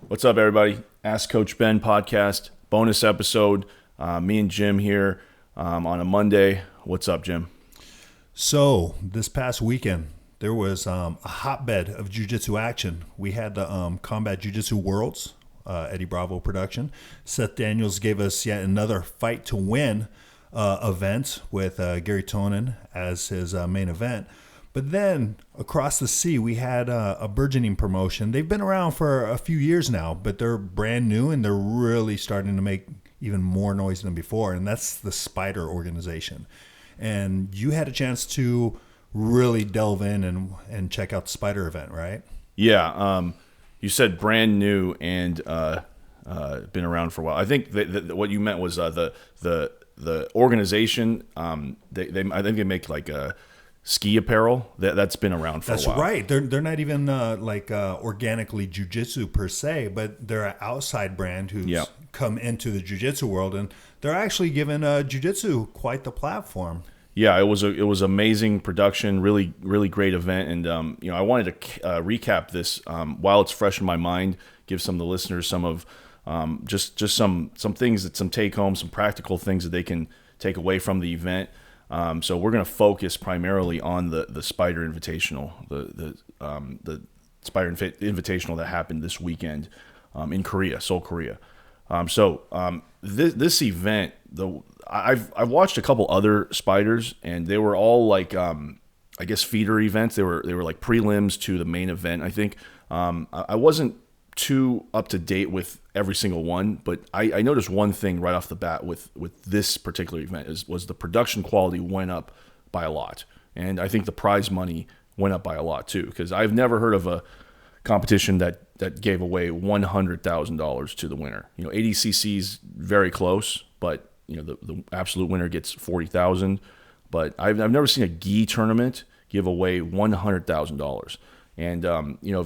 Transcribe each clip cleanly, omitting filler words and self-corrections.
What's up, everybody? Ask Coach Ben podcast, bonus episode. Me and Jim here on a Monday. What's up, Jim? So this past weekend, there was a hotbed of jiu-jitsu action. We had the Combat Jiu-Jitsu Worlds, Eddie Bravo production. Seth Daniels gave us yet another fight to win event with Gary Tonin as his main event. But then across the sea, we had a burgeoning promotion. They've been around for a few years now, but they're brand new and they're really starting to make even more noise than before. And that's the Spyder organization. And you had a chance to really delve in and check out the Spyder event, right? Yeah. You said brand new and been around for a while. I think what you meant was the organization. I think they make like a ski apparel that's been around for a while. That's right. They're not even organically jiu-jitsu per se, but they're an outside brand who's come into the jiu-jitsu world, and they're actually giving jiu-jitsu quite the platform. Yeah, it was amazing production, really great event, and I wanted to recap this while it's fresh in my mind, give some of the listeners some of just some things, some take home, some practical things that they can take away from the event. So we're going to focus primarily on the Spyder Invitational, the Spyder Invitational that happened this weekend in Korea, Seoul, Korea. This event, I've watched a couple other Spyders, and they were all like I guess feeder events. They were like prelims to the main event. I think I wasn't too up to date with every single one, but I noticed one thing right off the bat with this particular event was the production quality went up by a lot, and I think the prize money went up by a lot too, because I've never heard of a competition that gave away $100,000 to the winner. ADCC's very close, but the absolute winner gets $40,000. But I've never seen a gi tournament give away $100,000. And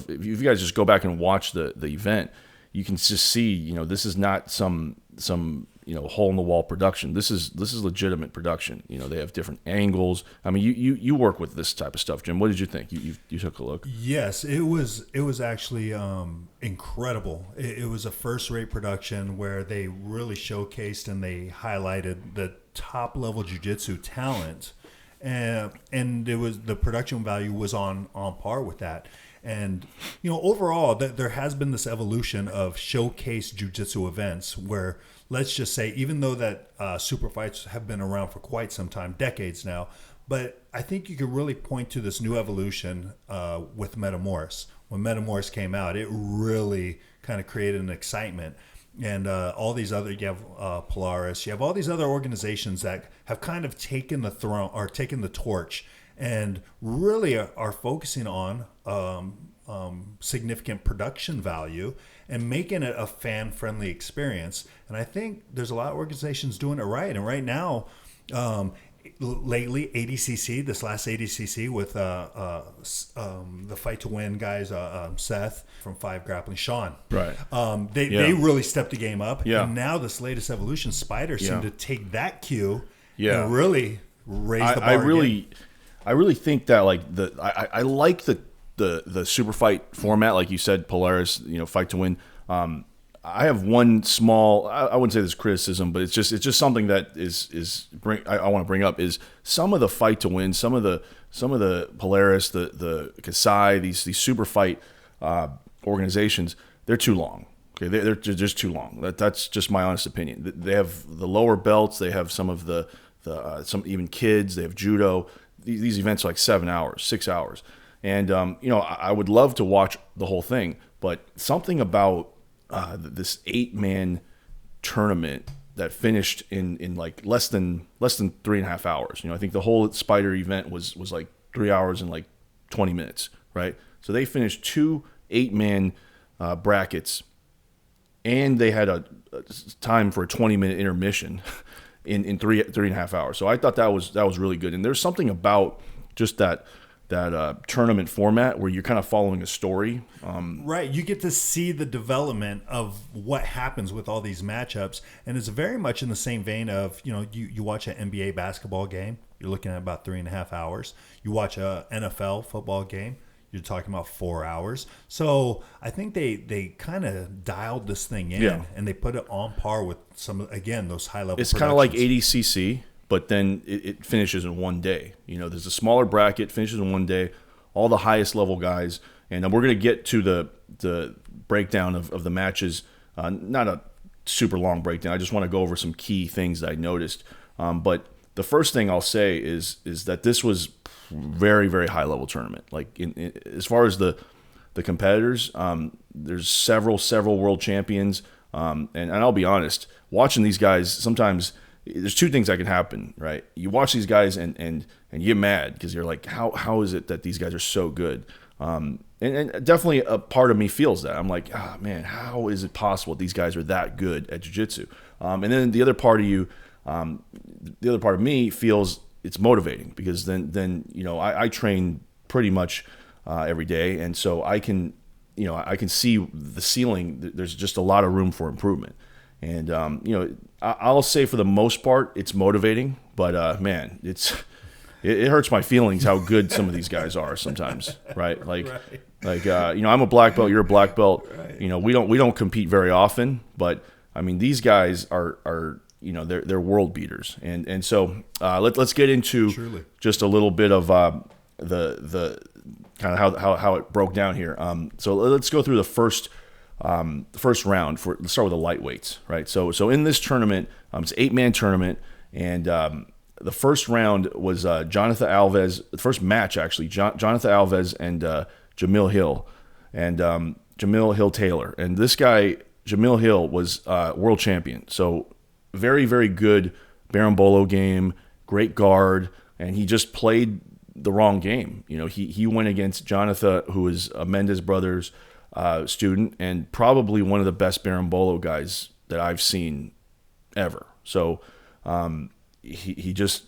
if you guys just go back and watch the event, you can just see this is not some hole in the wall production. This is legitimate production. They have different angles. I mean, you work with this type of stuff, Jim. What did you think? You took a look. Yes, it was actually incredible. It was a first-rate production where they really showcased and they highlighted the top-level jiu-jitsu talent. And it was, the production value was on par with that. And overall, there has been this evolution of showcase jiu-jitsu events where, let's just say, even though that super fights have been around for quite some time, decades now, but I think you could really point to this new evolution with Mateus. When Mateus came out, it really kind of created an excitement. And all these other, you have Polaris, you have all these other organizations that have kind of taken the throne or taken the torch and really are focusing on significant production value and making it a fan-friendly experience. And I think there's a lot of organizations doing it right. And right now, lately, ADCC, this last ADCC with the Fight to Win guys, Seth from Five Grappling, Sean. Right. They really stepped the game up. Yeah. And now this latest evolution, Spyder seemed to take that cue and really raise the bar. I really think that I like the super fight format, like you said, Polaris, Fight to Win. I have one small, I wouldn't say this criticism, but it's just something that I want to bring up is some of the Fight to Win, some of the Polaris, the Kasai, these super fight organizations, they're too long. Okay, they're just too long. That's just my honest opinion. They have the lower belts, they have some of some even kids, they have judo. These events are like 7 hours, 6 hours, and I would love to watch the whole thing, but something about this 8-man tournament that finished in like less than 3.5 hours. I think the whole Spyder event was like 3 hours and like 20 minutes, right? So they finished 2 8-man brackets, and they had a time for a 20-minute intermission in 3.5 hours. So I thought that was really good. And there's something about just that tournament format where you're kind of following a story. Right. You get to see the development of what happens with all these matchups. And it's very much in the same vein of, you watch an NBA basketball game, you're looking at about 3.5 hours. You watch a NFL football game, you're talking about 4 hours. So I think they kind of dialed this thing in, and they put it on par with some, again, those high level. It's kind of like ADCC, but then it finishes in one day. You know, there's a smaller bracket, finishes in one day, all the highest level guys, and we're going to get to the breakdown of the matches. Not a super long breakdown. I just want to go over some key things that I noticed. But the first thing I'll say is that this was very, very high level tournament. Like as far as the competitors, there's several world champions. And I'll be honest, watching these guys, sometimes there's two things that can happen, right? You watch these guys and you get mad because you're like, how is it that these guys are so good? And definitely a part of me feels that. I'm like, man, how is it possible these guys are that good at jiu-jitsu? And then the other part of you, the other part of me feels it's motivating because then you know, I train pretty much every day, and so I can see the ceiling. There's just a lot of room for improvement, and you know, I'll say for the most part it's motivating, but man, it hurts my feelings how good some of these guys are sometimes, right? Like you know, I'm a black belt, you're a black belt. Right. You know, we don't compete very often, but I mean, these guys are you know, they're world beaters, and so let's get into Truly. Just a little bit of the kind of how it broke down here. So let's go through the first round. Let's start with the lightweights, right? So in this tournament, it's an 8-man tournament, and the first round was Jonathan Alves. The first match actually, Jonathan Alves and Jamil Hill, and Jamil Hill Taylor, and this guy Jamil Hill was world champion. So very, very good Berimbolo game, great guard, and he just played the wrong game. You know, he went against Jonathan, who is a Mendes Brothers student and probably one of the best Berimbolo guys that I've seen ever. So he just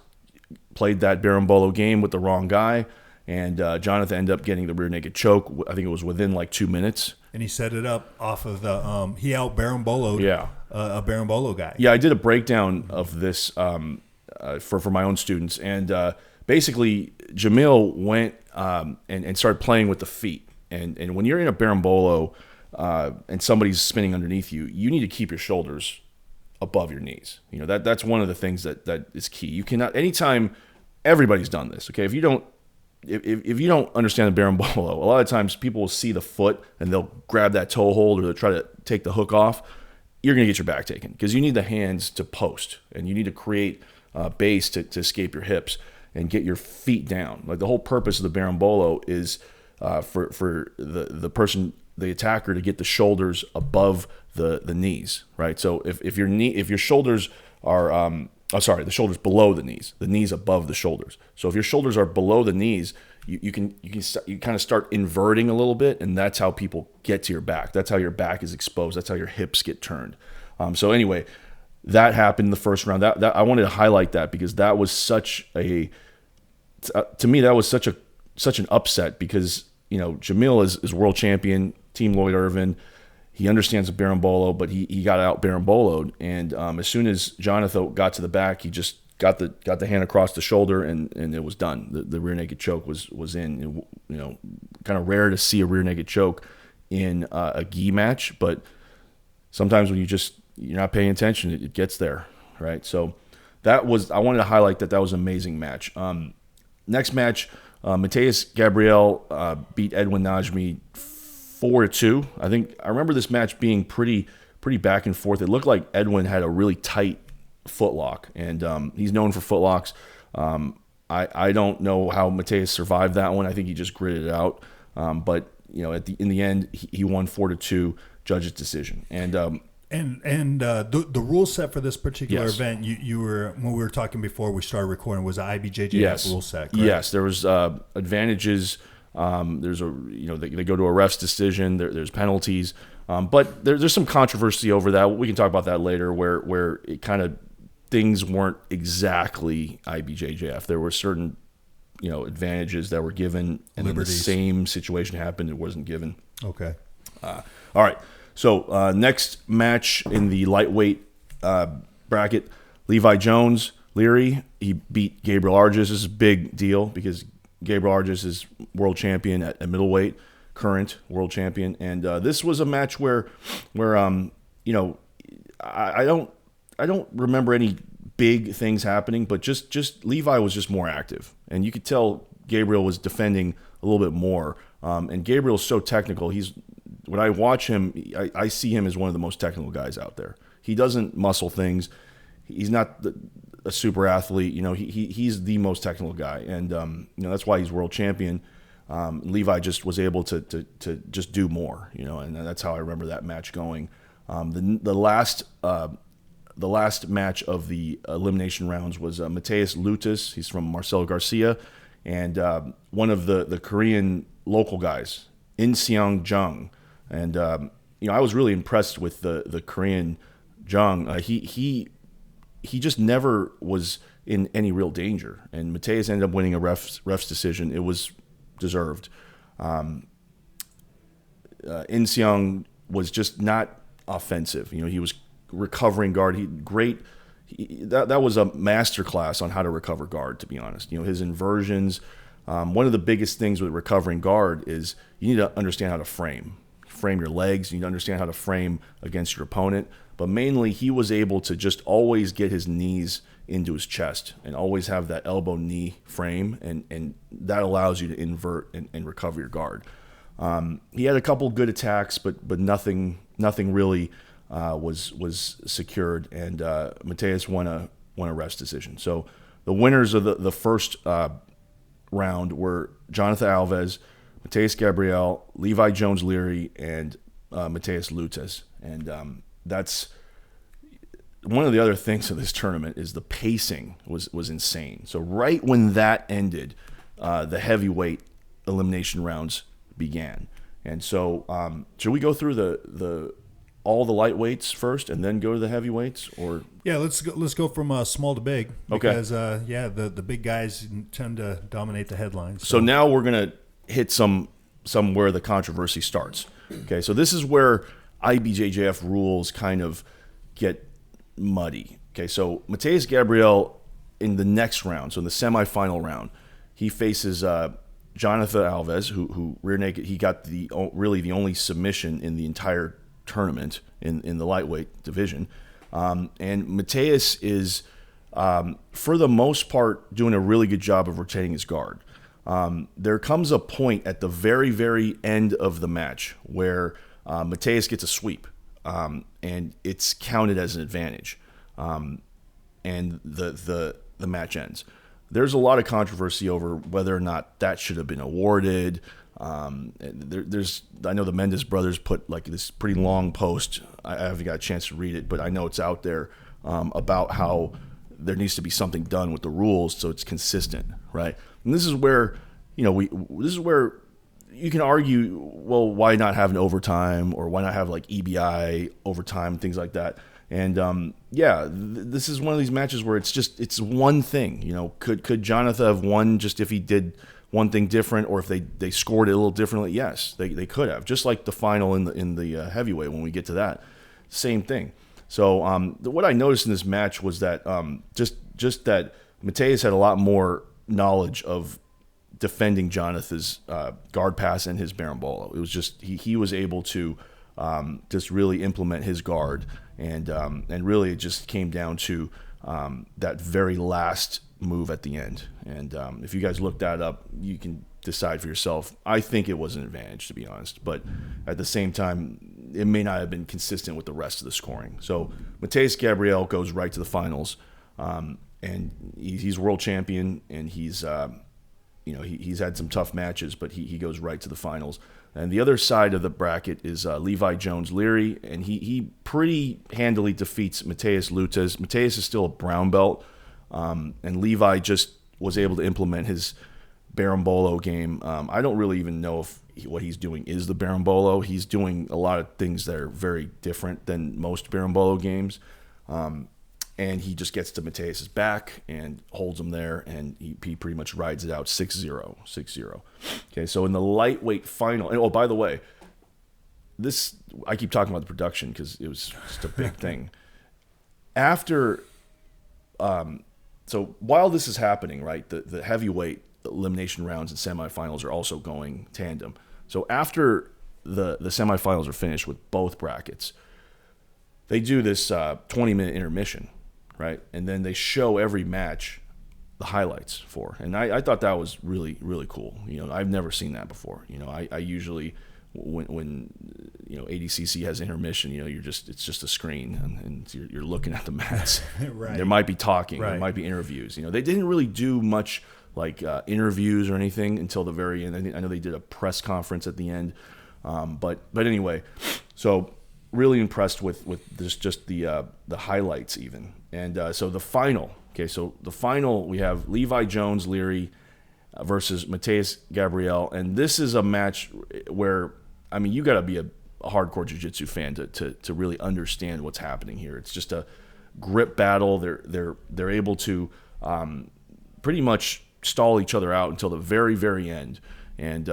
played that Berimbolo game with the wrong guy, and Jonathan ended up getting the rear naked choke. I think it was within like 2 minutes. And he set it up off of the he out Berimbolo'd a Berimbolo guy. Yeah, I did a breakdown of this for my own students, and basically Jamil went and started playing with the feet. And when you're in a Berimbolo and somebody's spinning underneath you, you need to keep your shoulders above your knees. You know, that's one of the things that is key. You cannot, anytime, everybody's done this, okay? If you don't understand the Berimbolo, a lot of times people will see the foot and they'll grab that toe hold or they'll try to take the hook off. You're going to get your back taken because you need the hands to post and you need to create base to escape your hips and get your feet down. Like the whole purpose of the Berimbolo is for the person, the attacker, to get the shoulders above the knees, right? So if your shoulders are the shoulders below the knees above the shoulders. So if your shoulders are below the knees, you kind of start inverting a little bit, and that's how people get to your back. That's how your back is exposed. That's how your hips get turned. So anyway, that happened in the first round. That I wanted to highlight that because that was such a to me that was such an upset because, you know, Jamil is world champion, Team Lloyd Irvin. He understands the Berimbolo, but he got out Berimbolo'd, and as soon as Jonathan got to the back, he just got the hand across the shoulder, and it was done. The rear naked choke was in. You know, kind of rare to see a rear naked choke in a gi match, but sometimes when you're not paying attention, it gets there, right? So I wanted to highlight that was an amazing match. Next match, Mateus Gabriele beat Edwin Najmi 4-2. I remember this match being pretty back and forth. It looked like Edwin had a really tight footlock, and he's known for footlocks. I don't know how Mateus survived that one. I think he just gritted it out. But you know, in the end, he won 4-2, judge's decision. And the rule set for this particular yes. event, you were, when we were talking before we started recording, was the IBJJF rule set, correct? Yes, there was advantages. There's they go to a ref's decision. There's penalties, but there's some controversy over that. We can talk about that later, where it kind of things weren't exactly IBJJF. There were certain advantages that were given, and then the same situation happened. It wasn't given. Okay. All right. So next match in the lightweight bracket, Levi Jones, Leary. He beat Gabriel Arges. This is a big deal because Gabriel Arges is world champion at middleweight, current world champion, and this was a match where I don't remember any big things happening, but just Levi was just more active, and you could tell Gabriel was defending a little bit more. And Gabriel's so technical. When I watch him, I see him as one of the most technical guys out there. He doesn't muscle things. He's not a super athlete. He's the most technical guy, and that's why he's world champion. Levi just was able to just do more, and that's how I remember that match going. The last match of the elimination rounds was Mateus Lutis. He's from Marcelo Garcia, and one of the Korean local guys, In Jung. And I was really impressed with the Korean Jung. He just never was in any real danger, and Mateus ended up winning a ref's decision. It was deserved. In Seong was just not offensive. He was recovering guard. That was a masterclass on how to recover guard, to be honest. His inversions. One of the biggest things with recovering guard is you need to understand how to frame your legs. You need to understand how to frame against your opponent. But mainly, he was able to just always get his knees into his chest and always have that elbow-knee frame, and that allows you to invert and recover your guard. He had a couple good attacks, but nothing really was secured, and Mateus won a ref's decision. So the winners of the first round were Jonathan Alves, Mateus Gabriele, Levi Jones Leary, and Mateus Lutis. And that's one of the other things of this tournament is the pacing was insane. So right when that ended, the heavyweight elimination rounds began. And so should we go through all the lightweights first and then go to the heavyweights? Or yeah, let's go from small to big, because okay. The big guys tend to dominate the headlines. So now we're gonna hit some where the controversy starts. Okay, so this is where IBJJF rules kind of get muddy. Okay, so Mateus Gabriele in the next round, so in the semifinal round, he faces Jonathan Alves, who rear naked. He got really the only submission in the entire tournament in the lightweight division. And Mateus is, for the most part, doing a really good job of retaining his guard. There comes a point at the very, very end of the match where Mateus gets a sweep, and it's counted as an advantage, and the match ends. There's a lot of controversy over whether or not that should have been awarded. I know the Mendes brothers put like this pretty long post. I haven't got a chance to read it, but I know it's out there about how there needs to be something done with the rules so it's consistent, right? And this is where you can argue, well, why not have an overtime, or why not have like EBI overtime, things like that. And this is one of these matches where it's one thing. Could Jonathan have won just if he did one thing different, or if they scored it a little differently? Yes, they could have. Just like the final in the heavyweight, when we get to that, same thing. So what I noticed in this match was that just that Mateus had a lot more knowledge of defending Jonathan's guard pass and his berimbolo. It was just he was able to just really implement his guard, and really it just came down to that very last move at the end. And if you guys look that up, you can decide for yourself. I think it was an advantage, to be honest, but at the same time, it may not have been consistent with the rest of the scoring. So Mateus Gabriele goes right to the finals, and he's world champion, and he's had some tough matches, but he goes right to the finals. And the other side of the bracket is Levi Jones Leary, and he pretty handily defeats Mateus Lutis. Mateus is still a brown belt, and Levi just was able to implement his berimbolo game. I don't really even know if what he's doing is the berimbolo. He's doing a lot of things that are very different than most berimbolo games. And he just gets to Mateus's back and holds him there, and he pretty much rides it out 6-0, 6-0. Okay, so in the lightweight final, and by the way, I keep talking about the production because it was just a big thing. After, so while this is happening, right, the heavyweight elimination rounds and semifinals are also going tandem. So after the semifinals are finished with both brackets, they do this 20-minute intermission, right? And then they show every match the highlights for. And I thought that was really, really cool. I've never seen that before. I usually, when ADCC has intermission, it's just a screen and you're looking at the mats. Right. There might be talking, right. There might be interviews. They didn't really do much like interviews or anything until the very end. I know they did a press conference at the end, but anyway, so really impressed with this, just the highlights even. And so the final. Okay, so the final, we have Levi Jones, Leary versus Mateus, Gabriele. And this is a match where, you got to be a hardcore jiu-jitsu fan to really understand what's happening here. It's just a grip battle. They're able to pretty much stall each other out until the very, very end. And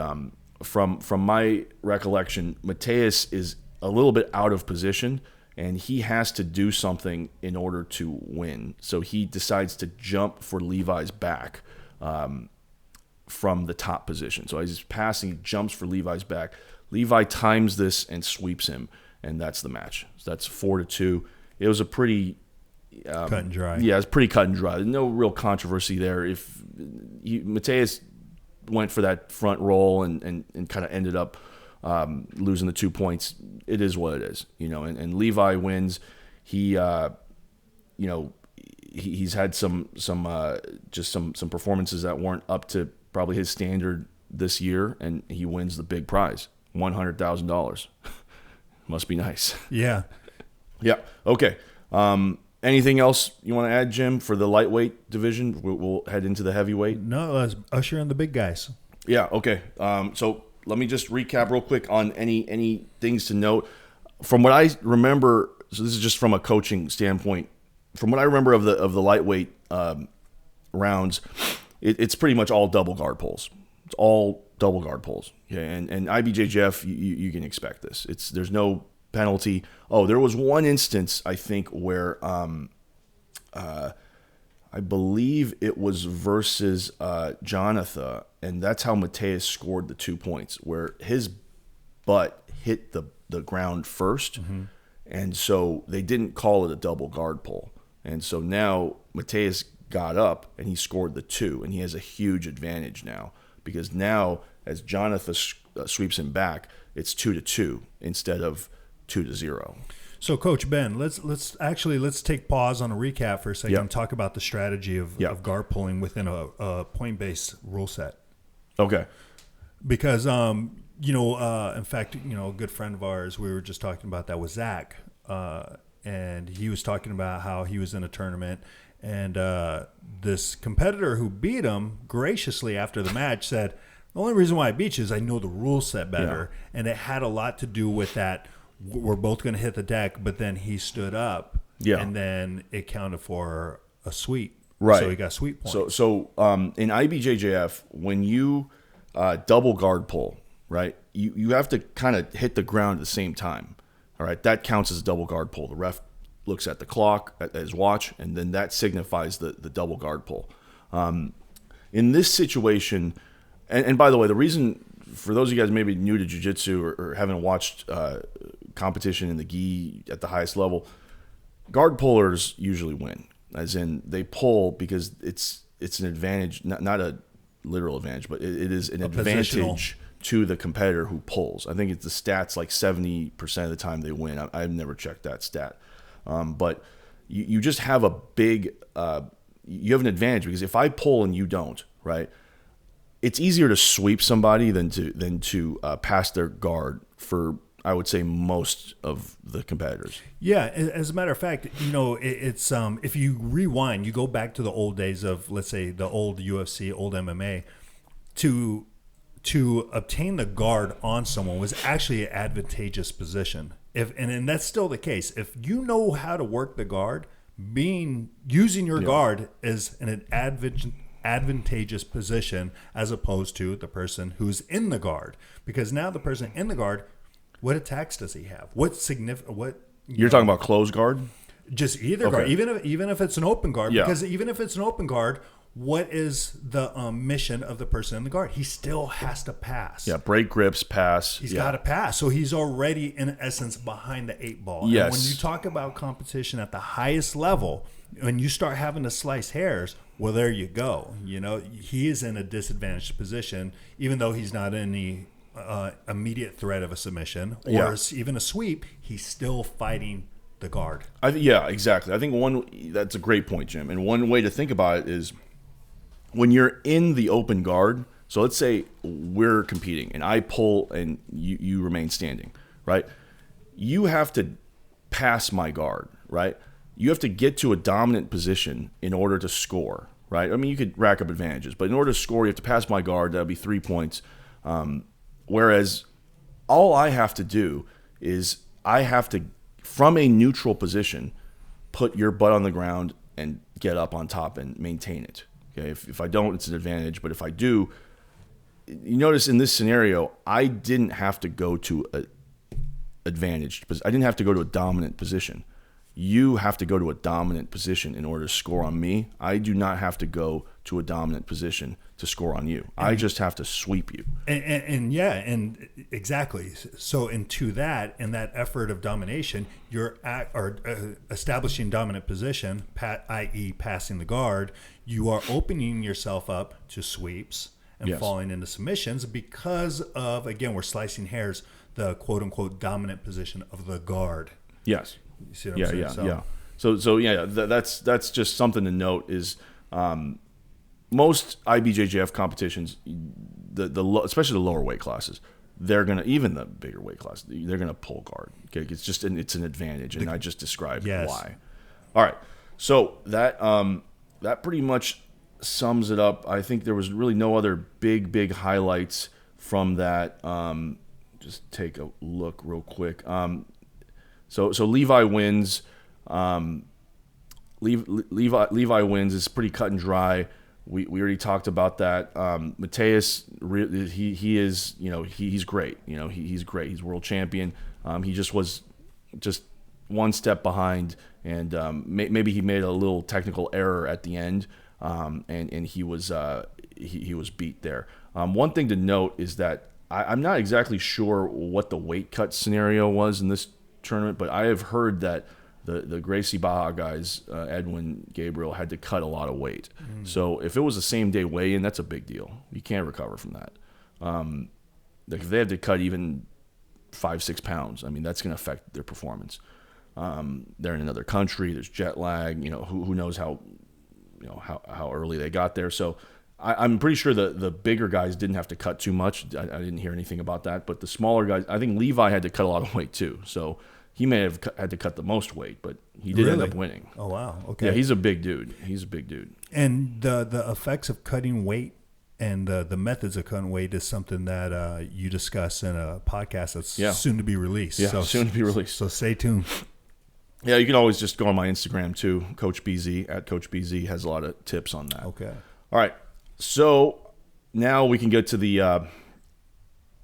from my recollection, Mateus is a little bit out of position, and he has to do something in order to win. So he decides to jump for Levi's back from the top position. So as he's passing, he jumps for Levi's back. Levi times this and sweeps him, and that's the match. So that's 4-2. It was a pretty cut and dry. Yeah, it's pretty cut and dry. No real controversy there. If Mateus went for that front roll and kind of ended up losing the 2 points, it is what it is, and Levi wins. He, he's had some performances that weren't up to probably his standard this year, and he wins the big prize, $100,000. Must be nice. Yeah. Yeah. Okay. Anything else you want to add, Jim, for the lightweight division? We'll head into the heavyweight. No, let's usher in the big guys. Yeah. Okay. So let me just recap real quick on any things to note. From what I remember, so this is just from a coaching standpoint. From what I remember of the lightweight rounds, it's pretty much all double guard pulls. It's all double guard pulls. Yeah, and IBJJF, you can expect this. There's no penalty. Oh, there was one instance, I think, where I believe it was versus Jonathan, and that's how Mateus scored the 2 points, where his butt hit the ground first, and so they didn't call it a double guard pull. And so now Mateus got up and he scored the 2, and he has a huge advantage now, because now as Jonathan sweeps him back, it's 2-2 instead of 2-0. So, Coach Ben, let's take pause on a recap for a second and talk about the strategy of guard pulling within a point-based rule set. Okay. Because in fact, a good friend of ours, we were just talking about that with Zach, and he was talking about how he was in a tournament, and this competitor who beat him graciously after the match said, "The only reason why I beat you is I know the rule set better," and it had a lot to do with that. We're both going to hit the deck, but then he stood up, and then it counted for a sweep. Right. So he got sweep points. So in IBJJF, when you double guard pull, right, you have to kind of hit the ground at the same time. All right, that counts as a double guard pull. The ref looks at the clock, at his watch, and then that signifies the double guard pull. In this situation, and by the way, the reason for those of you guys maybe new to jiu-jitsu or haven't watched competition in the gi at the highest level, guard pullers usually win, as in they pull because it's an advantage, not a literal advantage, but it is an advantage to the competitor who pulls. I think it's the stats like 70% of the time they win. I've never checked that stat, but you just have a big you have an advantage, because if I pull and you don't, right, it's easier to sweep somebody than to pass their guard for, I would say, most of the competitors. Yeah, as a matter of fact, it's if you rewind, you go back to the old days of, let's say, the old UFC, old MMA, to obtain the guard on someone was actually an advantageous position. And that's still the case. If you know how to work the guard, using your guard is an advantageous position as opposed to the person who's in the guard, because now the person in the guard, what attacks does he have? What you're talking about closed guard? Just either guard, even if it's an open guard, because even if it's an open guard, what is the mission of the person in the guard? He still has to pass. Yeah, break grips, pass. He's got to pass. So he's already, in essence, behind the 8 ball. Yes. And when you talk about competition at the highest level, when you start having to slice hairs, well, there you go. He is in a disadvantaged position, even though he's not in the immediate threat of a submission or even a sweep. He's still fighting the guard. Yeah, exactly. I think that's a great point, Jim. And one way to think about it is when you're in the open guard. So let's say we're competing and I pull and you remain standing, right? You have to pass my guard, right? You have to get to a dominant position in order to score, right? I mean, you could rack up advantages, but in order to score, you have to pass my guard. That would be 3 points. Whereas all I have to do is I have to, from a neutral position, put your butt on the ground and get up on top and maintain it. Okay, if I don't, it's an advantage. But if I do, you notice in this scenario, I didn't have to go to a advantaged, I didn't have to go to a dominant position. You have to go to a dominant position in order to score on me. I do not have to go to a dominant position to score on you. I just have to sweep you. And exactly. So into that, in that effort of domination, you're establishing dominant position, i.e. passing the guard. You are opening yourself up to sweeps and falling into submissions because of, again, we're slicing hairs, the quote-unquote dominant position of the guard. Yes. You see what I'm saying? So that's just something to note is most IBJJF competitions, especially the lower weight classes, they're gonna, even the bigger weight classes, they're gonna pull guard. Okay, it's an advantage, and I just described why. All right, so that pretty much sums it up. I think there was really no other big highlights from that. Just take a look real quick. So Levi wins. Levi wins. It's pretty cut and dry. We already talked about that. Mateus, he is, he's great. He's great. He's world champion. He just was one step behind, and maybe he made a little technical error at the end, and he was beat there. One thing to note is that I'm not exactly sure what the weight cut scenario was in this tournament, but I have heard that the Gracie Baja guys, Edwin, Gabriele, had to cut a lot of weight. So if it was a same day weigh-in, that's a big deal. You can't recover from that. Like if they had to cut even 5-6 pounds, I mean, that's going to affect their performance. They're in another country. There's jet lag. Who knows how early they got there. So I'm pretty sure the bigger guys didn't have to cut too much. I didn't hear anything about that. But the smaller guys, I think Levi had to cut a lot of weight too. So he may have had to cut the most weight, but he did end up winning. Oh, wow. Okay. Yeah, he's a big dude. And the effects of cutting weight and the methods of cutting weight is something that you discuss in a podcast that's soon to be released. Yeah, soon to be released. So stay tuned. Yeah, you can always just go on my Instagram too, Coach BZ, at Coach BZ has a lot of tips on that. Okay. All right. So now we can get to the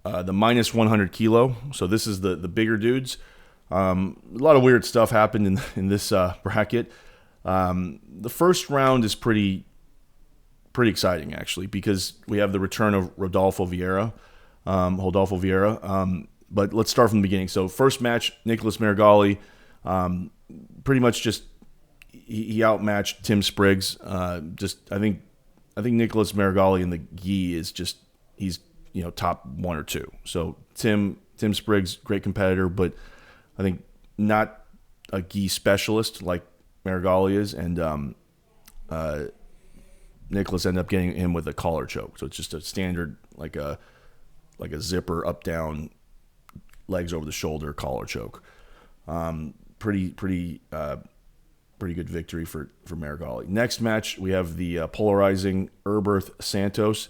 minus 100 kilo. So this is the bigger dudes. A lot of weird stuff happened in this bracket. The first round is pretty exciting, actually, because we have the return of Adolfo Vieira. But let's start from the beginning. So first match, Nicholas Marigali, pretty much just he outmatched Tim Spriggs. I think Nicholas Marigali in the gi is just he's top 1 or 2. So Tim Spriggs, great competitor, but I think not a gi specialist like Marigali is, and Nicholas ended up getting him with a collar choke. So it's just a standard like a zipper up down, legs over the shoulder collar choke. Pretty good victory for Marigali. Next match we have the polarizing Herberth Santos.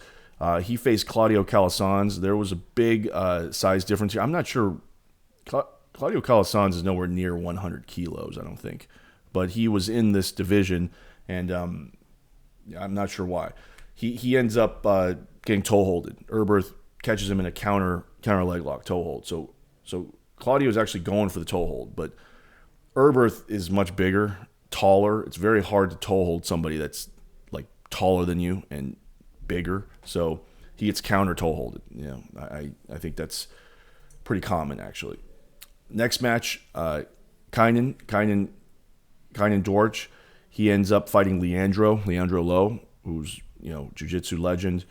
He faced Claudio Calasanz. There was a big size difference here. I'm not sure. Claudio Calasanz is nowhere near 100 kilos, I don't think. But he was in this division, and I'm not sure why. He ends up getting toe-holded. Herberth catches him in a counter leg lock, toe hold. So Claudio is actually going for the toe hold, but Herberth is much bigger, taller. It's very hard to toe hold somebody that's like taller than you and bigger, so he gets counter toe holded. I think that's pretty common actually. Next match, Kynan Dorch. He ends up fighting Leandro Lowe, who's jiu-jitsu legend,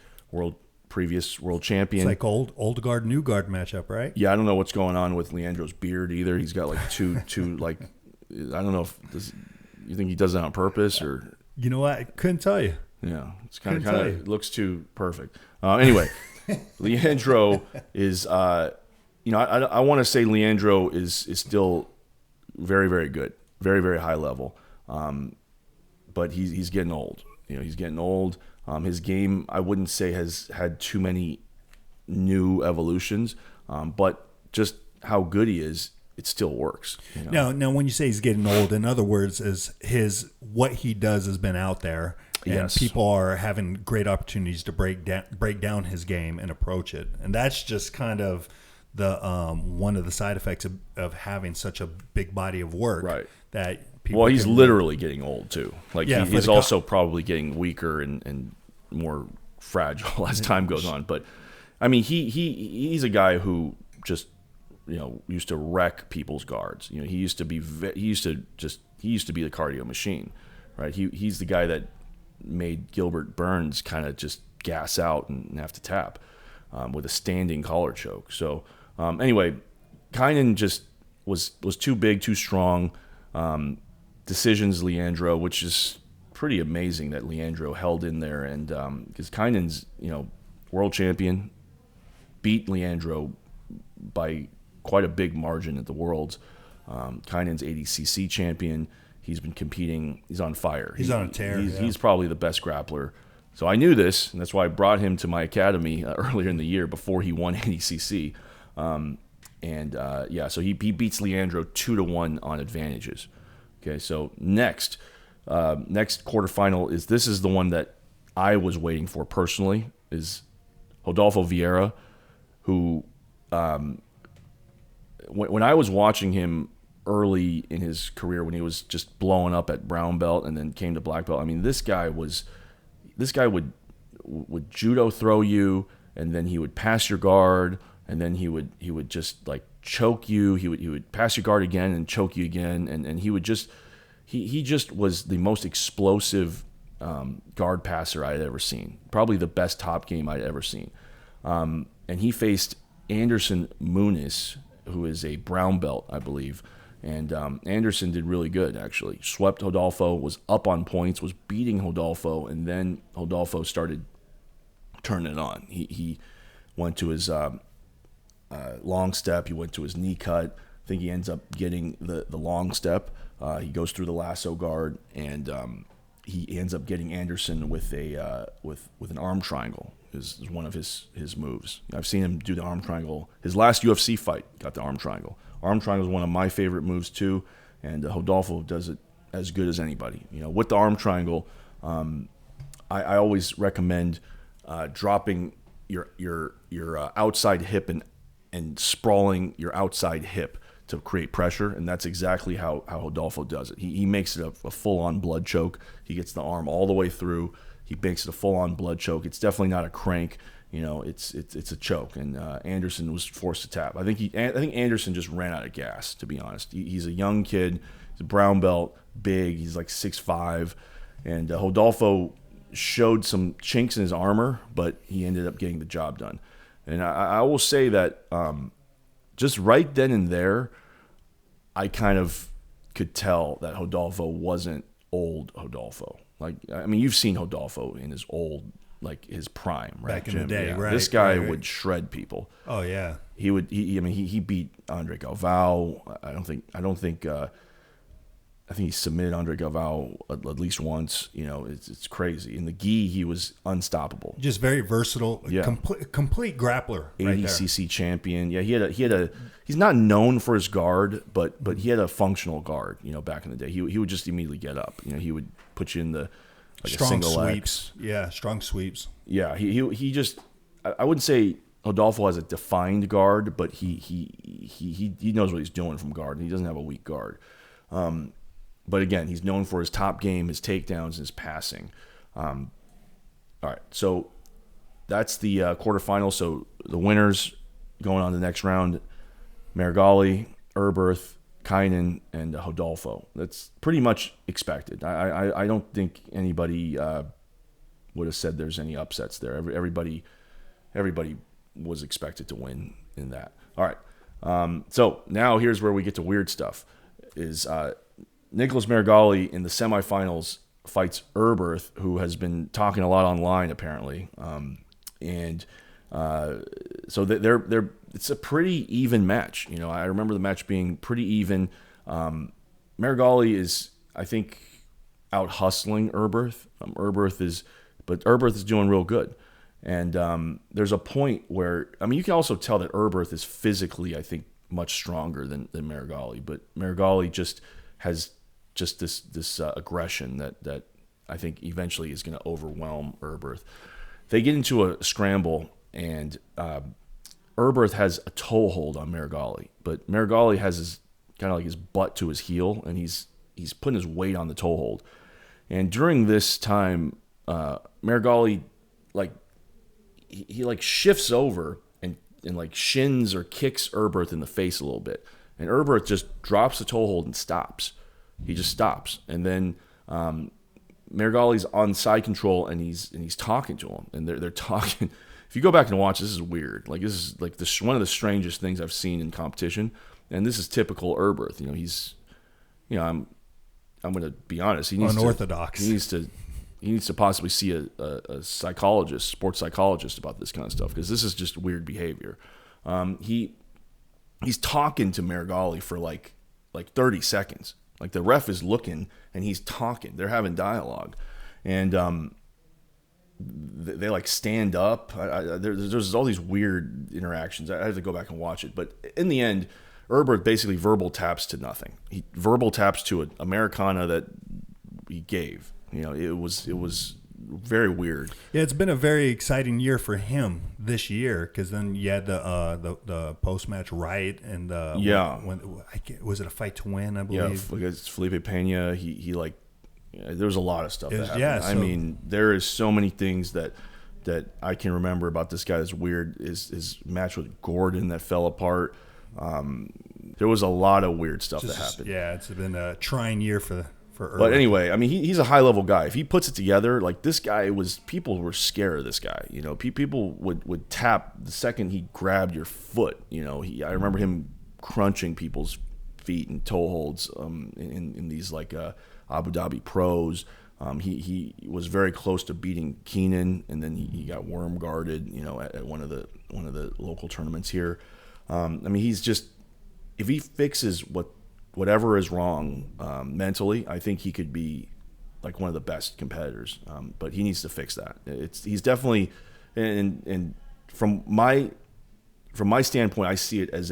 previous world champion. It's like old guard, new guard matchup, right? Yeah, I don't know what's going on with Leandro's beard either. He's got like two like, I don't know if you think he does that on purpose or. You know what? I couldn't tell you. Yeah, it's kind of looks too perfect. Anyway, Leandro is I want to say Leandro is still very, very good, very, very high level, but he's getting old. He's getting old. His game, I wouldn't say has had too many new evolutions, but just how good he is, it still works. Now, when you say he's getting old, in other words, is what he does has been out there, and yes, people are having great opportunities to break down his game and approach it, and that's just kind of the one of the side effects of having such a big body of work. Right. That well, he's literally getting old too. Like he's also probably getting weaker and more fragile as time goes on. But I mean, he's a guy who just used to wreck people's guards. He used to be the cardio machine, right? He's the guy that made Gilbert Burns kind of just gas out and have to tap with a standing collar choke. So anyway, Kynan just was too big, too strong. Decisions Leandro, which is pretty amazing that Leandro held in there, and because Kynan's world champion, beat Leandro by quite a big margin at the Worlds. Kynan's 80cc champion. He's been competing. He's on fire. He's on a tear. He's probably the best grappler. So I knew this, and that's why I brought him to my academy earlier in the year before he won 80cc. So he beats Leandro 2-1 on advantages. Okay, so next quarterfinal this is the one that I was waiting for personally, is Adolfo Vieira, who when I was watching him early in his career, when he was just blowing up at brown belt and then came to black belt, I mean, this guy would judo throw you, and then he would pass your guard, and then he would just like choke you. He would pass your guard again and choke you again, and he would just he just was the most explosive guard passer I had ever seen. Probably the best top game I'd ever seen. And he faced Anderson Muniz, who is a brown belt, I believe. And Anderson did really good, actually. Swept Rodolfo, was up on points, was beating Rodolfo, and then Rodolfo started turning it on. He went to his long step. He went to his knee cut. I think he ends up getting the long step. He goes through the lasso guard, and he ends up getting Anderson with an arm triangle. Is one of his moves. I've seen him do the arm triangle. His last UFC fight got the arm triangle. Arm triangle is one of my favorite moves too, and Rodolfo does it as good as anybody. With the arm triangle, I always recommend dropping your outside hip and sprawling your outside hip to create pressure, and that's exactly how Rodolfo does it. He makes it a full-on blood choke. He gets the arm all the way through. He makes it a full-on blood choke. It's definitely not a crank. It's a choke, and Anderson was forced to tap. I think Anderson just ran out of gas, to be honest. He's a young kid. He's a brown belt, big. He's like 6'5", and Rodolfo showed some chinks in his armor, but he ended up getting the job done. And I will say that just right then and there, I kind of could tell that Rodolfo wasn't old Rodolfo. Like, I mean, you've seen Rodolfo in his old, like his prime, right? Back in the day, right? This guy right. would shred people. Oh yeah, he would. He beat Andre Galvao. I think he submitted Andre Galvao at least once. It's crazy. In the gi, he was unstoppable. Just very versatile. Yeah. Complete grappler. 80cc champion. Yeah, he's not known for his guard, but he had a functional guard. Back in the day, he would just immediately get up. He would put you in the strong a single sweeps. Yeah, strong sweeps. Yeah, he just. I wouldn't say Rodolfo has a defined guard, but he knows what he's doing from guard, and he doesn't have a weak guard. But again, he's known for his top game, his takedowns, his passing. All right, so that's the quarterfinals. So the winners going on to the next round: Marigali, Erberth, Kynan, and Rodolfo. That's pretty much expected. I don't think anybody would have said there's any upsets there. Everybody was expected to win in that. All right. So now here's where we get to weird stuff. Is Nicholas Marigali in the semifinals fights Erberth, who has been talking a lot online apparently, so they're it's a pretty even match. You know, I remember the match being pretty even. Marigali is, I think, out hustling Erberth. But Erberth is doing real good. And there's a point where, I mean, you can also tell that Erberth is physically, I think, much stronger than Marigali. But Marigali just has just this aggression that I think eventually is going to overwhelm Erberth. They get into a scramble, and Erberth has a toe hold on Marigali, but Marigali has his kind of like his butt to his heel, and he's putting his weight on the toe hold. And during this time, Marigali he shifts over and like shins or kicks Erberth in the face a little bit, and Erberth just drops the toe hold and stops. He just stops, and then Marigali's on side control, and he's talking to him, and they're talking. If you go back and watch, this is weird. Like, this is like one of the strangest things I've seen in competition, and this is typical Erberth. You know, I'm going to be honest. He needs unorthodox. He needs to possibly see a psychologist, sports psychologist, about this kind of stuff, because this is just weird behavior. He's talking to Marigali for like 30 seconds. Like, the ref is looking and he's talking. They're having dialogue, and they like stand up. There's all these weird interactions. I have to go back and watch it, but in the end, Erberth basically verbal taps to nothing. He verbal taps to an Americana that he gave. You know, it was very weird. Yeah, it's been a very exciting year for him this year, because then you had the post match riot, and when was it a fight to win? I believe against Felipe Pena. He like, there was a lot of stuff that happened. Yeah, I mean, there is so many things that I can remember about this guy that's weird. His match with Gordon that fell apart. There was a lot of weird stuff that happened. Yeah, it's been a trying year for Erberth. But anyway, I mean, he's a high level guy. If he puts it together, like, this guy people were scared of this guy. You know, people would tap the second he grabbed your foot. You know, I remember him crunching people's feet and toe holds in these like Abu Dhabi pros. He was very close to beating Keenan, and then he got worm guarded. You know, at one of the local tournaments here. I mean, he's just, if he fixes whatever is wrong mentally, I think he could be like one of the best competitors. But he needs to fix that. He's definitely, and from my standpoint, I see it as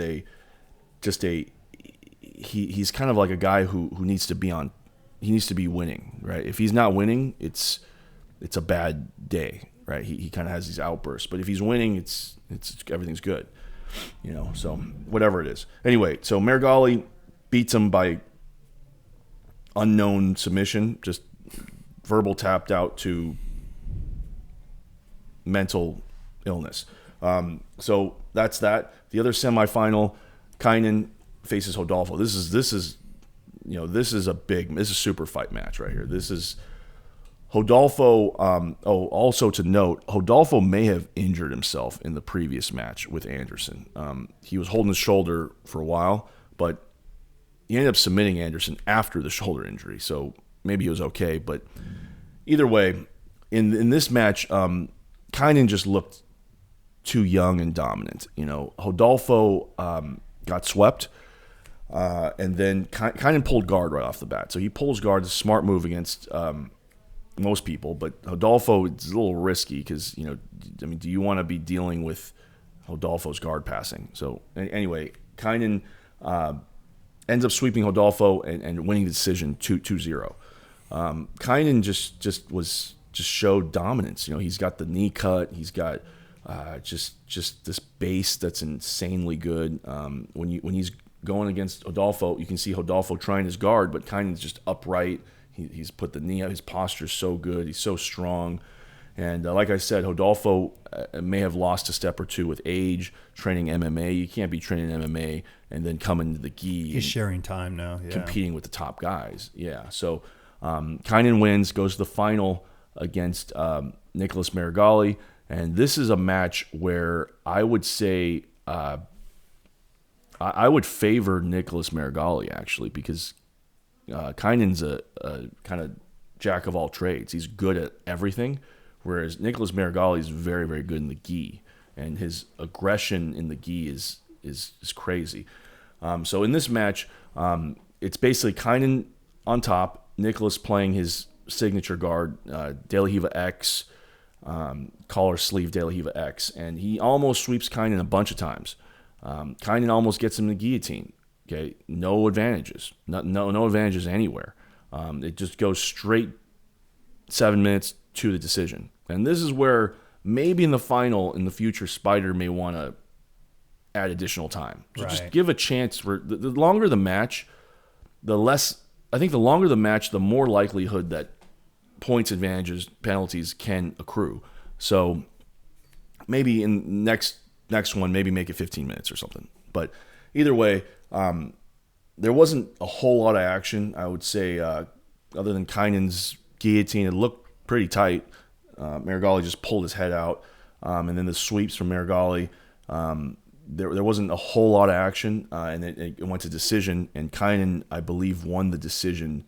he's kind of like a guy who needs to be on. He needs to be winning, right? If he's not winning, it's a bad day, right? He kind of has these outbursts. But if he's winning, it's everything's good, you know. So whatever it is. Anyway, so Marigali beats him by unknown submission, just verbal tapped out to mental illness. So that's that. The other semifinal, Kynan faces Rodolfo. This is a super fight match right here. This is Rodolfo. Also to note, Rodolfo may have injured himself in the previous match with Anderson. He was holding his shoulder for a while, but he ended up submitting Anderson after the shoulder injury, so maybe he was okay. But either way, in this match, Kynan just looked too young and dominant. You know, Rodolfo got swept, and then Kynan pulled guard right off the bat. So he pulls guard, it's a smart move against most people, but Rodolfo is a little risky because, you know, I mean, do you want to be dealing with Rodolfo's guard passing? So anyway, Kynan ends up sweeping Rodolfo and winning the decision 2-0. Kynan just showed dominance. You know, he's got the knee cut. He's got just this base that's insanely good. When he's going against Adolfo, you can see Adolfo trying his guard, but Kynan's just upright. He's put the knee out. His posture's so good. He's so strong. And like I said, Rodolfo may have lost a step or two with age, training MMA. You can't be training MMA and then come into the gi. He's sharing time now. Yeah. Competing with the top guys. Yeah. So Kynan wins, goes to the final against Nicholas Marigali. And this is a match where I would say I would favor Nicholas Marigali, actually, because Kynan's a kind of jack of all trades. He's good at everything, whereas Nicholas Marigali is very, very good in the gi, and his aggression in the gi is crazy. So in this match, it's basically Kynan on top, Nicholas playing his signature guard, De La Riva X, collar sleeve De La Riva X, and he almost sweeps Kynan a bunch of times. Kynan almost gets him the guillotine. Okay, no advantages, no advantages anywhere. It just goes straight 7 minutes to the decision. And this is where maybe in the final in the future, Spyder may want to add additional time. So just give a chance for the longer the match, the less. I think the longer the match, the more likelihood that points, advantages, penalties can accrue. So maybe in next one, maybe make it 15 minutes or something. But either way, there wasn't a whole lot of action, I would say, other than Kynan's guillotine. It looked pretty tight. Marigali just pulled his head out. And then the sweeps from Marigali. There wasn't a whole lot of action, and it went to decision. And Kynan, I believe, won the decision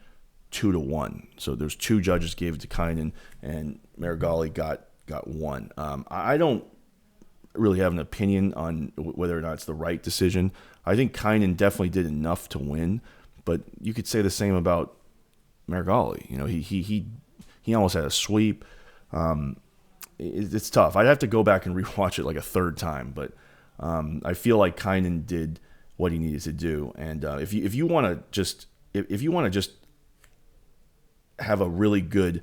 2-1. So there's two judges gave it to Kynan, and Marigali got one. I don't really have an opinion on whether or not it's the right decision. I think Kynan definitely did enough to win, but you could say the same about Marigali. You know, he almost had a sweep. It's tough. I'd have to go back and rewatch it like a third time, but I feel like Kynan did what he needed to do. And if you want to just have a really good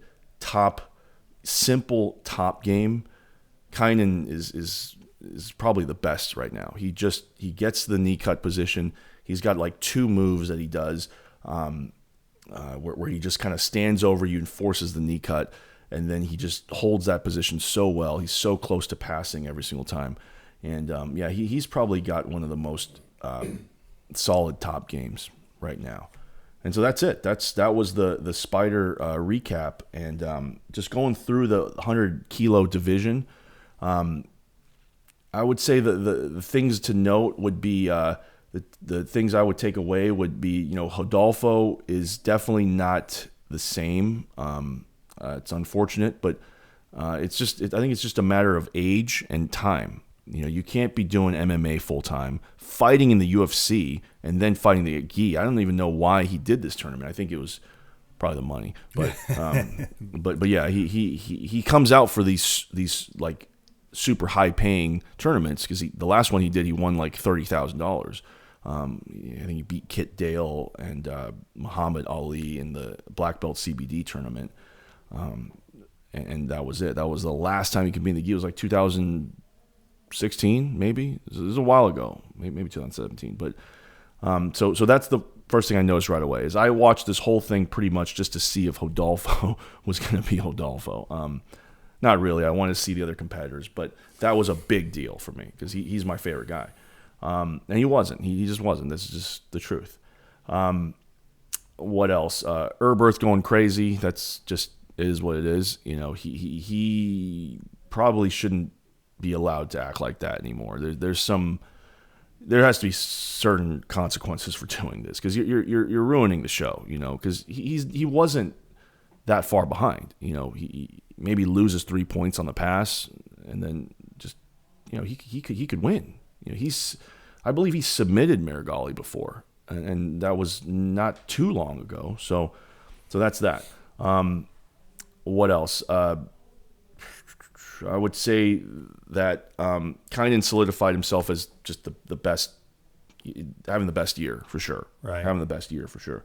simple top game, Kynan is probably the best right now. He gets the knee cut position. He's got like two moves that he does where he just kind of stands over you and forces the knee cut, and then he just holds that position so well. He's so close to passing every single time. And he's probably got one of the most solid top games right now. And so that's it. That was the Spyder recap, and just going through the 100 kilo division. I would say the things to note would be the things I would take away would be, Rodolfo is definitely not the same. It's unfortunate, but I think it's just a matter of age and time. You can't be doing MMA full time, fighting in the UFC, and then fighting the gi. I don't even know why he did this tournament. I think it was probably the money, but but yeah, he comes out for these like super high paying tournaments, because the last one he did, he won like $30,000. I think he beat Kit Dale and Muhammad Ali in the black belt CBD tournament, and that was it. That was the last time he could be in the gi. It was like 2016, maybe. It was a while ago, maybe 2017. But so that's the first thing I noticed right away. Is I watched this whole thing pretty much just to see if Rodolfo was going to be Rodolfo. Not really. I wanted to see the other competitors, but that was a big deal for me because he's my favorite guy. And he wasn't. He just wasn't. This is just the truth. What else? Erberth going crazy. That's just is what it is. He probably shouldn't be allowed to act like that anymore. There has to be certain consequences for doing this, because you're ruining the show. Because he wasn't that far behind. He maybe loses 3 points on the pass, and then just he could win. I believe he submitted Marigali before, and that was not too long ago. So that's that. What else? I would say that Kynan solidified himself as just the best, having the best year for sure. Right. Having the best year for sure.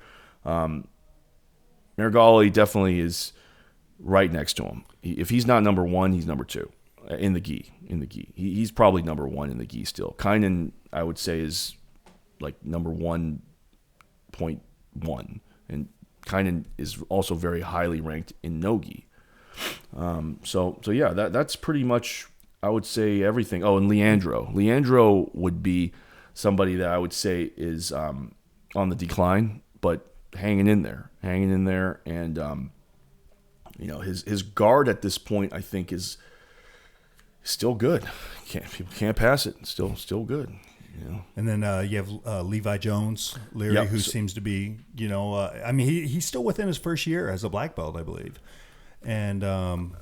Marigali definitely is right next to him. If he's not number one, he's number two in the gi. He's probably number one in the gi still. Kynan, I would say, is like number 1.1, and Kynan is also very highly ranked in no gi. So yeah, that's pretty much, I would say, everything. Oh, and Leandro would be somebody that I would say is on the decline, but hanging in there, and his guard at this point, I think, is still good. People can't pass it. Still good. And then you have Levi Jones, Leary, Yep. who seems to be, he's still within his first year as a black belt, I believe. And I'm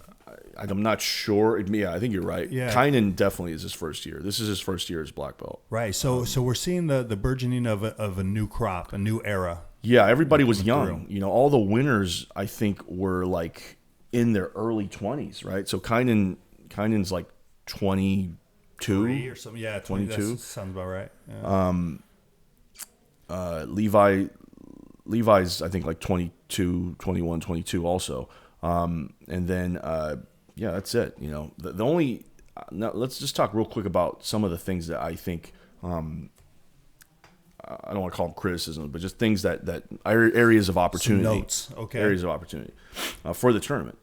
not sure. Yeah, I think you're right. Yeah. Kynan definitely is his first year. This is his first year as black belt. right, so we're seeing the burgeoning of a new crop, a new era. Yeah, everybody was young. All the winners, I think, were like in their early 20s, right? So Kynan's like 22 or something. Yeah, 22. That sounds about right. Yeah. Levi's, I think, like 22, 21, 22 also. And then, that's it. The only, now let's just talk real quick about some of the things that I think, I don't want to call them criticism, but just things that areas of opportunity. Some notes, okay. Areas of opportunity for the tournament.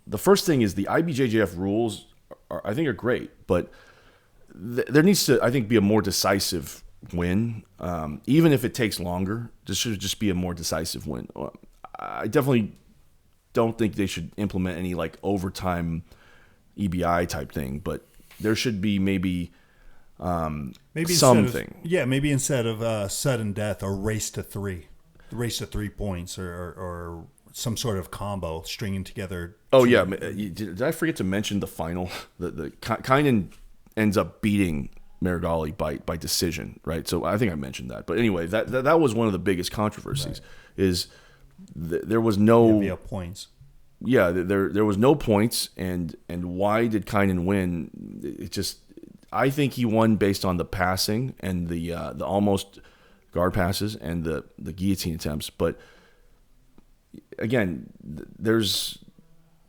The first thing is the IBJJF rules I think are great, but there needs to, I think, be a more decisive win. Even if it takes longer, this should just be a more decisive win. I definitely don't think they should implement any like overtime EBI type thing, but there should be maybe something. Maybe instead of sudden death or race to 3 points or some sort of combo stringing together. Oh yeah, did I forget to mention the final? The Kynan ends up beating Marigali by decision, right? So I think I mentioned that. But anyway, that was one of the biggest controversies. Right. Is there was no via points. Yeah, there was no points, and why did Kynan win? It just, I think he won based on the passing and the almost guard passes and the guillotine attempts. But again, there's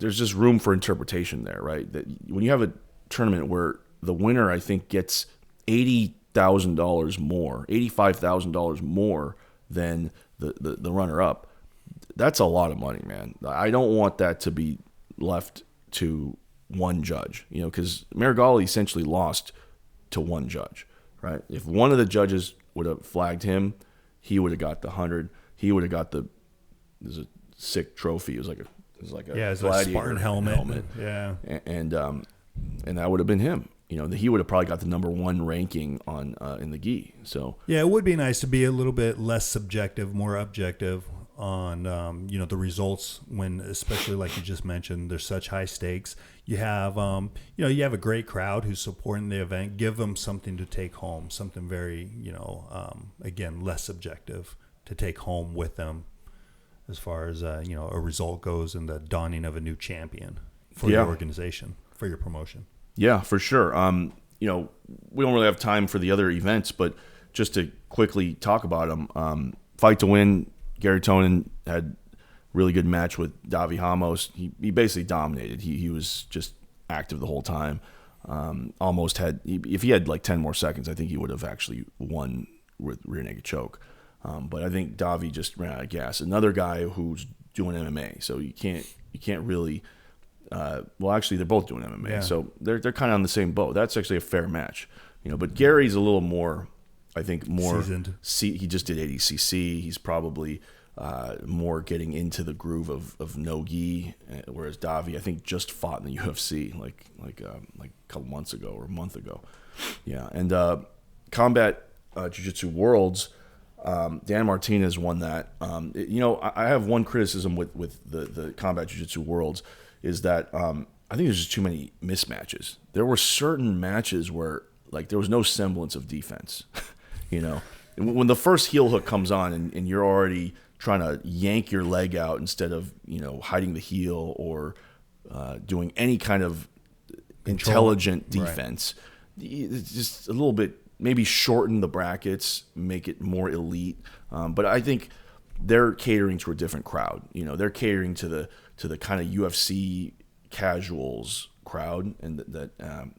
just room for interpretation there, right? That when you have a tournament where the winner, I think, gets $80,000 more, $85,000 more than the runner-up, that's a lot of money, man. I don't want that to be left to one judge, because Marigali essentially lost to one judge, right? If one of the judges would have flagged him, he would have got the 100. He would have got there's a sick trophy. It was like a Spartan helmet. Yeah, and that would have been him. He would have probably got the number 1 ranking on in the gi. So yeah, it would be nice to be a little bit less subjective, more objective on the results, when, especially like you just mentioned, there's such high stakes. You have you have a great crowd who's supporting the event. Give them something to take home, something very again, less subjective to take home with them, as far as a result goes, and the dawning of a new champion for your organization, for your promotion. Yeah, for sure. We don't really have time for the other events, but just to quickly talk about them. Fight to Win, Gary Tonin had a really good match with Davi Ramos. He basically dominated. He was just active the whole time. Almost had, if he had like 10 more seconds, I think he would have actually won with rear naked choke. But I think Davi just ran out of gas. Another guy who's doing MMA, so you can't really. Actually, they're both doing MMA, so they're kind of on the same boat. That's actually a fair match, But Gary's a little more, I think, more seasoned. He just did 80cc. He's probably more getting into the groove of no gi, whereas Davi, I think, just fought in the UFC like a couple months ago or a month ago. Yeah, and Combat Jiu-Jitsu Worlds. Dan Martinez won that. I have one criticism with the Combat Jiu-Jitsu Worlds is that I think there's just too many mismatches. There were certain matches where there was no semblance of defense. When the first heel hook comes on and you're already trying to yank your leg out instead of hiding the heel or doing any kind of intelligent defense, it's just a little bit. Maybe shorten the brackets, make it more elite. But I think they're catering to a different crowd. They're catering to the kind of UFC casuals crowd, and that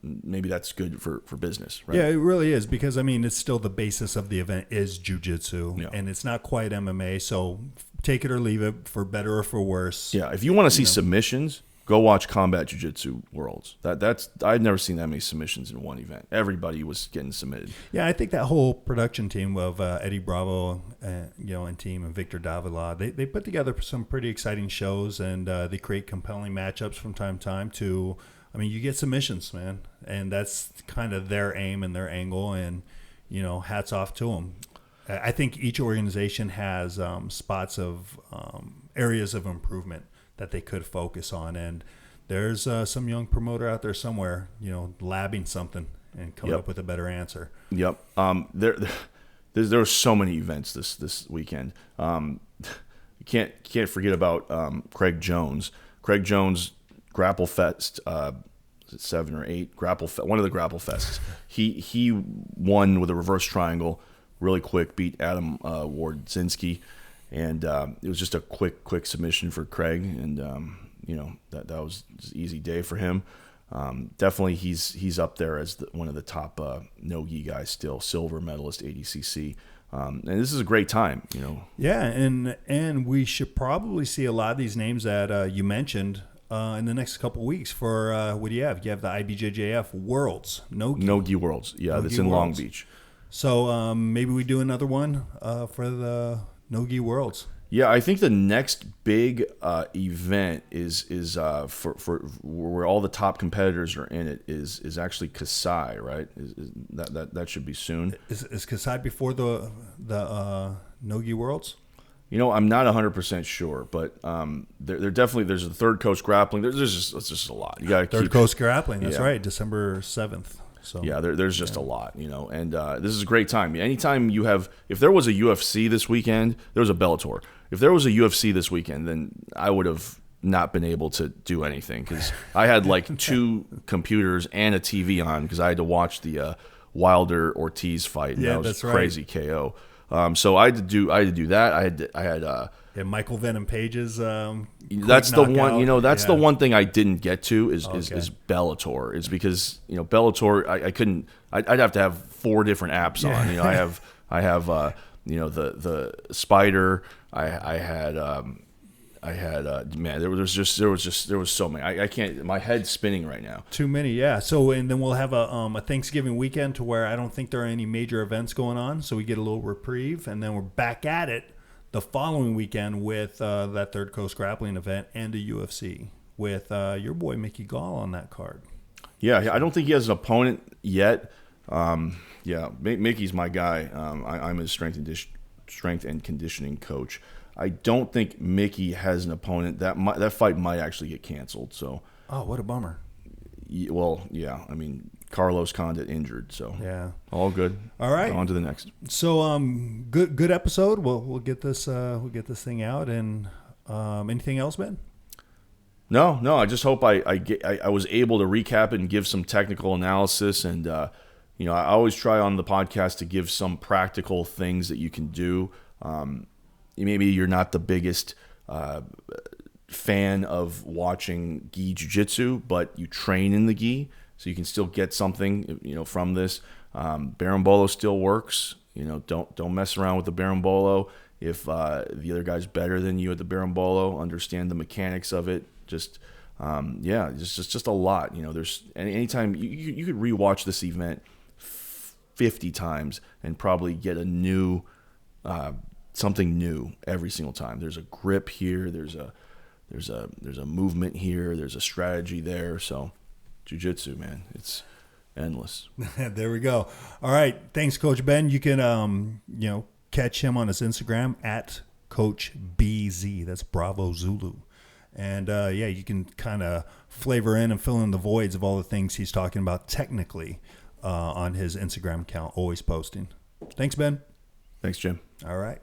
maybe that's good for business, right? Yeah, it really is, because it's still the basis of the event is jiu-jitsu, and it's not quite MMA. So take it or leave it, for better or for worse. Yeah, if you want to see submissions, go watch Combat Jiu-Jitsu Worlds. I'd never seen that many submissions in one event. Everybody was getting submitted. Yeah, I think that whole production team of Eddie Bravo, and team, and Victor Davila, they put together some pretty exciting shows, and they create compelling matchups from time to time. You get submissions, man, and that's kind of their aim and their angle, and hats off to them. I think each organization has spots of areas of improvement that they could focus on, and there's some young promoter out there somewhere, labbing something and coming up with a better answer. Yep. There were so many events this weekend. You can't forget about Craig Jones. Craig Jones Grapple Fest, is it 7 or 8? One of the Grapple Fests. He won with a reverse triangle, really quick, beat Adam Wardzinski. And it was just a quick submission for Craig, and that was just an easy day for him. Definitely, he's up there as one of the top no-gi guys still, silver medalist ADCC. And this is a great time, Yeah, and we should probably see a lot of these names that you mentioned in the next couple of weeks. For what do you have? You have the IBJJF Worlds, no-gi Worlds. Yeah, that's in Long Beach. So maybe we do another one for the No-Gi Worlds. Yeah, I think the next big event is for where all the top competitors are in it is actually Kasai, right? That should be soon. Is Kasai before the No-Gi Worlds? I'm not 100% sure, but there's a Third Coast Grappling. There's just a lot. You got Third Coast Grappling. That's right, December 7th. So yeah, there's just a lot, and this is a great time. Anytime you have, if there was a UFC this weekend, there was a Bellator. If there was a UFC this weekend, then I would have not been able to do anything because I had like 2 computers and a TV on because I had to watch the Wilder Ortiz fight. And that was crazy KO. So I had to do that. I had Michael Venom Page's. That's the one. That's the one thing I didn't get to is Bellator. Is because Bellator I couldn't. I'd have to have 4 different apps on. I have the Spyder. I had man. There was so many. I can't. My head's spinning right now. Too many. Yeah. So and then we'll have a Thanksgiving weekend to where I don't think there are any major events going on. So we get a little reprieve, and then we're back at it the following weekend with that Third Coast Grappling event and the UFC with your boy Mickey Gall on that card. Yeah, I don't think he has an opponent yet. Mickey's my guy. I'm his strength and conditioning coach. I don't think Mickey has an opponent. That fight might actually get canceled. So. Oh, what a bummer. Well, yeah. I mean, Carlos Condit injured, so yeah, all good. All right, on to the next. So, good episode. We'll get this thing out. And anything else, Ben? No. I just hope I was able to recap it and give some technical analysis. And I always try on the podcast to give some practical things that you can do. Maybe you're not the biggest fan of watching gi jiu-jitsu, but you train in the gi, so you can still get something from this. Berimbolo still works. Don't mess around with the berimbolo. If the other guy's better than you at the berimbolo, understand the mechanics of it. Just a lot. There's anytime you could rewatch this event 50 times and probably get a new something new every single time. There's a grip here. There's a movement here. There's a strategy there. So, jiu-jitsu, man, it's endless. There we go. All right, thanks, Coach Ben. You can catch him on his Instagram at Coach BZ. That's Bravo Zulu. And you can kind of flavor in and fill in the voids of all the things he's talking about technically on his Instagram account, always posting. Thanks, Ben. Thanks, Jim. All right.